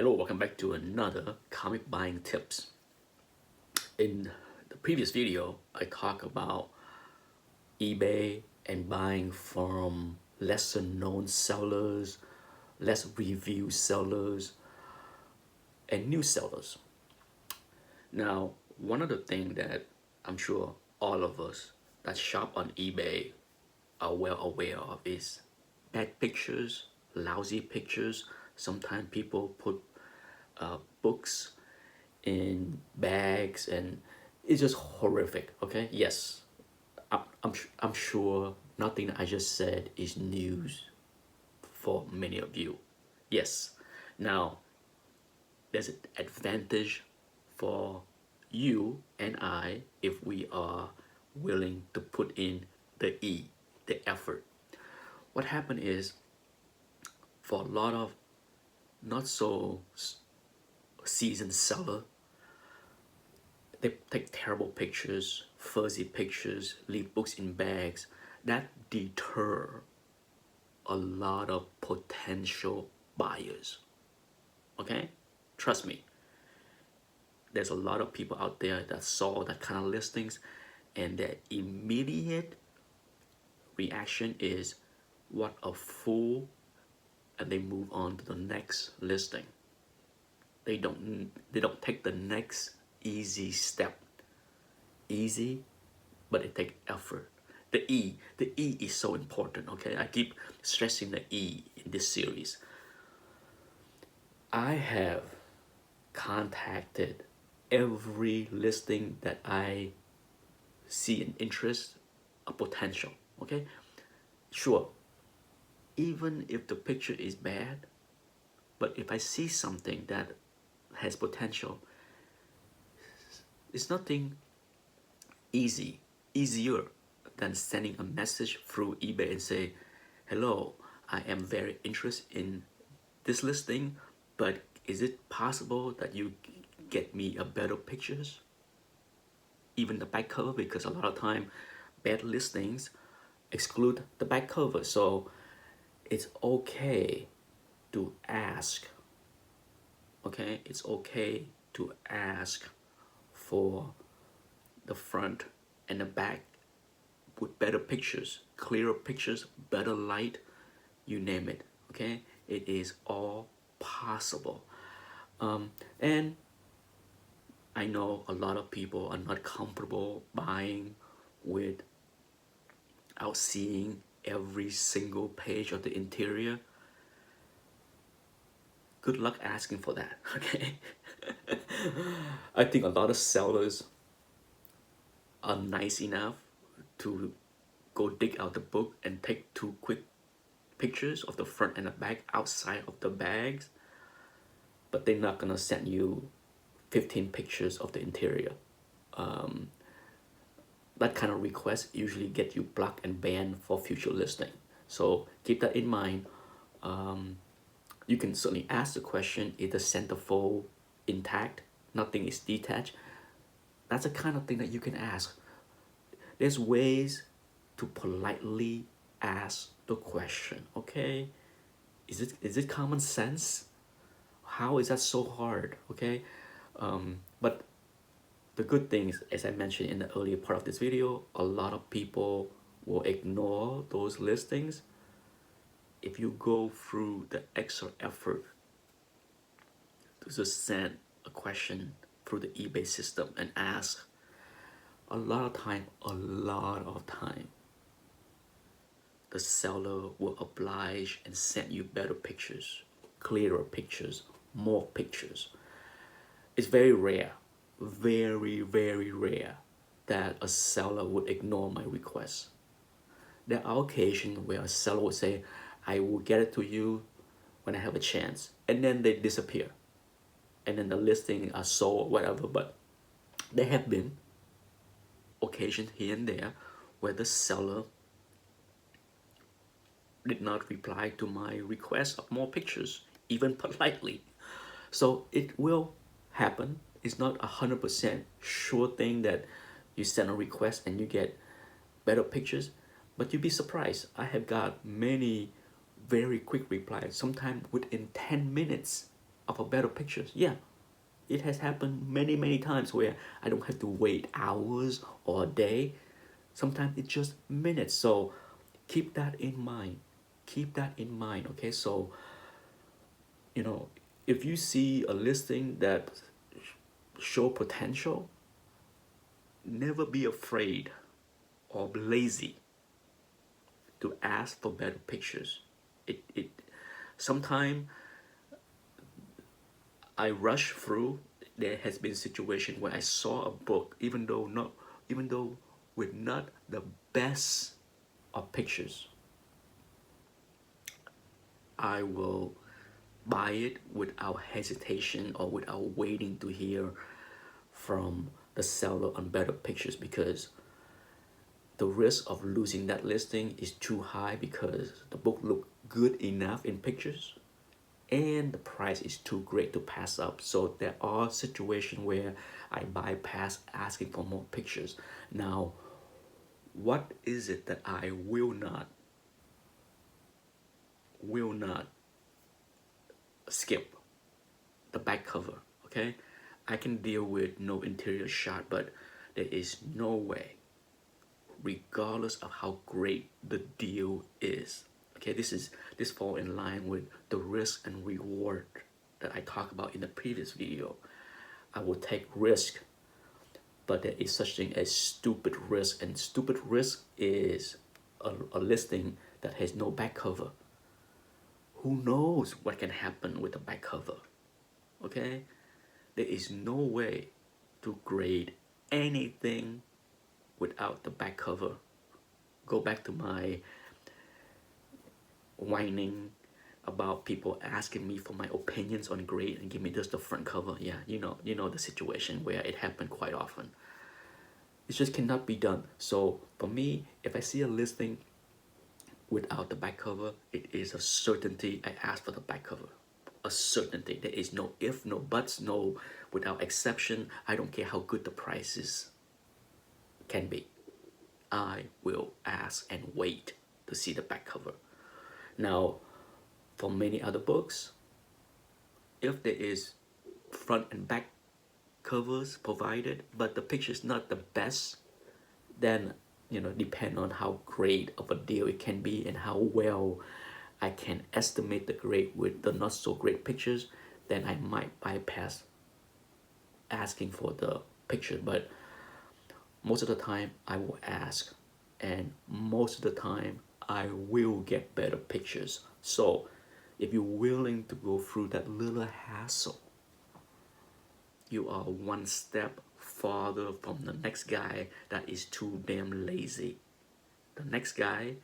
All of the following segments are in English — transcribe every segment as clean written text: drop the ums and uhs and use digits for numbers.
Hello, welcome back to another comic buying tips. In the previous video, I talked about eBay and buying from lesser known sellers, less reviewed sellers, and new sellers. Now, one of the things that I'm sure all of us that shop on eBay are well aware of is bad pictures, lousy pictures. Sometimes people put books in bags and it's just horrific. Okay, yes, I'm sure nothing I just said is news for many of you. Yes, now there's an advantage for you and I if we are willing to put in the effort. What happened is, for a lot of not so seasoned seller, they take terrible pictures, fuzzy pictures, leave books in bags. That deter a lot of potential buyers. Okay? Trust me. There's a lot of people out there that saw that kind of listings and their immediate reaction is, what a fool, and they move on to the next listing. They don't take the next easy step. Easy, but it takes effort. The E is so important. Okay, I keep stressing the E in this series. I have contacted every listing that I see an interest, a potential. Okay, sure, even if the picture is bad, but if I see something that has potential, it's nothing easier than sending a message through eBay and say, hello, I am very interested in this listing, but is it possible that you get me a better pictures, even the back cover? Because a lot of time bad listings exclude the back cover. So it's okay to ask. Okay, it's okay to ask for the front and the back with better pictures, clearer pictures, better light, you name it. Okay, it is all possible. And I know a lot of people are not comfortable buying without seeing every single page of the interior. Good luck asking for that. Okay. I think a lot of sellers are nice enough to go dig out the book and take two quick pictures of the front and the back outside of the bags, but they're not gonna send you 15 pictures of the interior. That kind of request usually get you blocked and banned for future listing. So keep that in mind. You can certainly ask the question, is the centerfold intact? Nothing is detached? That's the kind of thing that you can ask. There's ways to politely ask the question. Okay, is it common sense? How is that so hard? Okay, but the good thing is, as I mentioned in the earlier part of this video, a lot of people will ignore those listings. If you go through the extra effort to just send a question through the eBay system and ask, a lot of time, the seller will oblige and send you better pictures, clearer pictures, more pictures. It's very rare, very rare that a seller would ignore my request. There are occasions where a seller will say, I will get it to you when I have a chance, and then they disappear. And then the listing are sold, whatever. But there have been occasions here and there where the seller did not reply to my request of more pictures, even politely. So it will happen. It's not 100% sure thing that you send a request and you get better pictures, but you'd be surprised. I have got many very quick replies, sometimes within 10 minutes of a better pictures. Yeah, it has happened many times where I don't have to wait hours or a day. Sometimes it's just minutes. So keep that in mind. Keep that in mind. Okay, so if you see a listing that show potential, never be afraid or lazy to ask for better pictures. It sometimes I rush through. There has been a situation where I saw a book, even though with not the best of pictures, I will buy it without hesitation or without waiting to hear from the seller on better pictures, because the risk of losing that listing is too high because the book looked good enough in pictures and the price is too great to pass up. So there are situations where I bypass asking for more pictures. Now, what is it that I will not skip? The back cover. Okay, I can deal with no interior shot, but there is no way, regardless of how great the deal is. Okay, this fall in line with the risk and reward that I talked about in the previous video. I will take risk, but there is such thing as stupid risk, and stupid risk is a listing that has no back cover. Who knows what can happen with the back cover? Okay, there is no way to grade anything without the back cover. Go back to my whining about people asking me for my opinions on grade and give me just the front cover. Yeah, you know the situation where it happened quite often. It just cannot be done. So for me, if I see a listing without the back cover, it is a certainty I ask for the back cover. A certainty. There is no if, no buts, no without exception. I don't care how good the prices can be. I will ask and wait to see the back cover. Now, for many other books, if there is front and back covers provided, but the picture is not the best, then depend on how great of a deal it can be and how well I can estimate the grade with the not so great pictures, then I might bypass asking for the picture. But most of the time I will ask, and most of the time I will get better pictures. So if you're willing to go through that little hassle, you are one step farther from the next guy that is too damn lazy. The next guy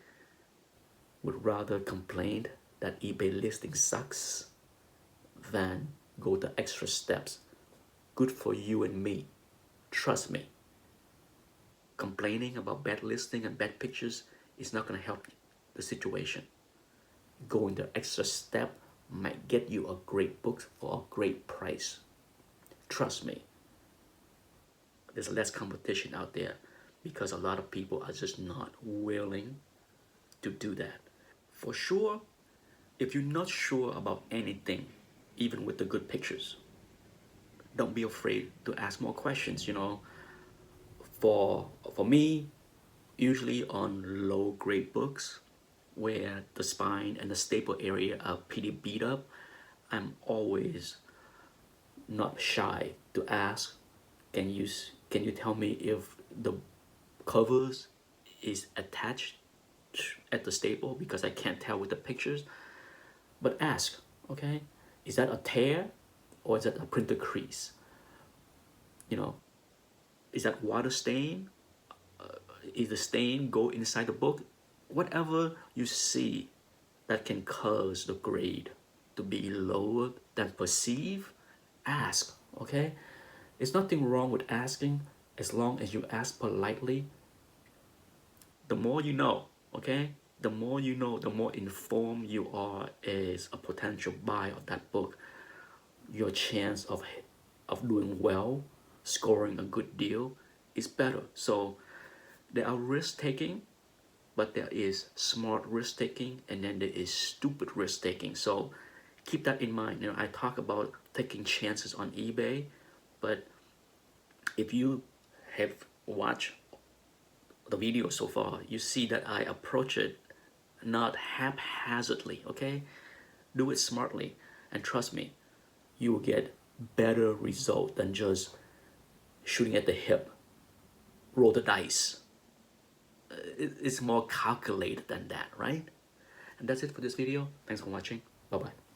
would rather complain that eBay listing sucks than go the extra steps. Good for you and me. Trust me. Complaining about bad listing and bad pictures is not going to help the situation. Going the extra step might get you a great book for a great price. Trust me. There's less competition out there because a lot of people are just not willing to do that. For sure, if you're not sure about anything, even with the good pictures, don't be afraid to ask more questions. For me, usually on low grade books where the spine and the staple area are pretty beat up, I'm always not shy to ask, can you tell me if the covers is attached at the staple, because I can't tell with the pictures. But ask, okay, is that a tear or is that a printer crease? Is that water stain? Is the stain go inside the book? Whatever you see that can cause the grade to be lower than perceived, ask, okay? There's nothing wrong with asking as long as you ask politely. The more you know, okay? The more you know, the more informed you are as a potential buyer of that book. Your chance of doing well, scoring a good deal is better. So there are risk taking, but there is smart risk taking and then there is stupid risk taking. So keep that in mind. You know, I talk about taking chances on eBay, but if you have watched the video so far, you see that I approach it not haphazardly, okay? Do it smartly, and trust me, you will get better result than just shooting at the hip, roll the dice. It's more calculated than that, right? And that's it for this video. Thanks for watching. Bye-bye.